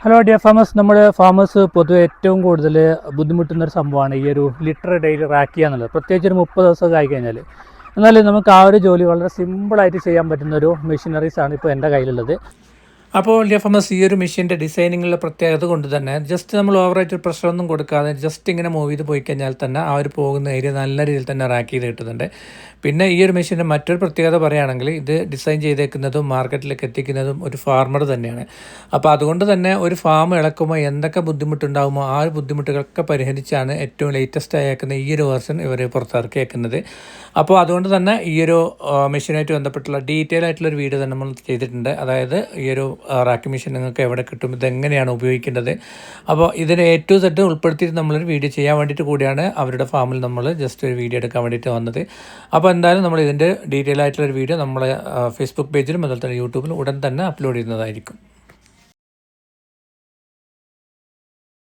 Hello dear farmers. നമ്മുടെ farmers പൊതുവെ ഏറ്റവും കൂടുതൽ ബുദ്ധിമുട്ടുന്നൊരു സംഭവമാണ് ഈ ഒരു ലിറ്റർ ഡെയിലി റാക്ക് ചെയ്യുക എന്നുള്ളത്, പ്രത്യേകിച്ച് ഒരു 30 ദിവസമൊക്കെ ആയിക്കഴിഞ്ഞാൽ. എന്നാൽ നമുക്ക് ആ ഒരു ജോലി വളരെ സിമ്പിളായിട്ട് ചെയ്യാൻ പറ്റുന്നൊരു മെഷീനറീസാണ് ഇപ്പോൾ എൻ്റെ കയ്യിലുള്ളത്. അപ്പോൾ ഡിയർ ഫാമേഴ്സ്, ഈ ഒരു മെഷീൻ്റെ ഡിസൈനിങ്ങിലുള്ള പ്രത്യേകത കൊണ്ട് തന്നെ ജസ്റ്റ് നമ്മൾ ഓവറായിട്ട് പ്രഷറൊന്നും കൊടുക്കാതെ ജസ്റ്റ് ഇങ്ങനെ മൂവ് ചെയ്ത് പോയി കഴിഞ്ഞാൽ തന്നെ ആ ഒരു പോകുന്ന ഏരിയ നല്ല രീതിയിൽ തന്നെ റാക്ക് ചെയ്ത് കിട്ടുന്നുണ്ട്. പിന്നെ ഈ ഒരു മെഷീൻ്റെ മറ്റൊരു പ്രത്യേകത പറയുകയാണെങ്കിൽ ഇത് ഡിസൈൻ ചെയ്തേക്കുന്നതും മാർക്കറ്റിലേക്ക് എത്തിക്കുന്നതും ഒരു ഫാർമർ തന്നെയാണ്. അപ്പോൾ അതുകൊണ്ട് തന്നെ ഒരു ഫാം ഇളക്കുമ്പോൾ എന്തൊക്കെ ബുദ്ധിമുട്ടുണ്ടാകുമോ ആ ഒരു ബുദ്ധിമുട്ടുകളൊക്കെ പരിഹരിച്ചാണ് ഏറ്റവും ലേറ്റസ്റ്റ് ആയേക്കുന്ന ഈ ഒരു വേർഷൻ ഇവർ പുറത്തിറക്കിയേക്കുന്നത്. അപ്പോൾ അതുകൊണ്ട് തന്നെ ഈ ഒരു മെഷീനായിട്ട് ബന്ധപ്പെട്ടുള്ള ഡീറ്റെയിൽ ആയിട്ടുള്ളൊരു വീഡിയോ തന്നെ നമ്മൾ ചെയ്തിട്ടുണ്ട്. അതായത് ഈ ഒരു റാക്കി മെഷീൻ നിങ്ങൾക്ക് എവിടെ കിട്ടും, ഇതെങ്ങനെയാണ് ഉപയോഗിക്കേണ്ടത്, അപ്പോൾ ഇതിന് A to Z ഉൾപ്പെടുത്തിയിട്ട് നമ്മളൊരു വീഡിയോ ചെയ്യാൻ വേണ്ടിയിട്ട് കൂടിയാണ് അവരുടെ ഫാമിൽ നമ്മൾ ജസ്റ്റ് ഒരു വീഡിയോ എടുക്കാൻ വേണ്ടിയിട്ട് വന്നത്. അപ്പോൾ എന്തായാലും നമ്മൾ ഇതിൻ്റെ ഡീറ്റെയിൽ ആയിട്ടുള്ളൊരു വീഡിയോ നമ്മളെ ഫേസ്ബുക്ക് പേജിലും അതുപോലെ തന്നെ യൂട്യൂബിലും ഉടൻ തന്നെ അപ്ലോഡ് ചെയ്യുന്നതായിരിക്കും.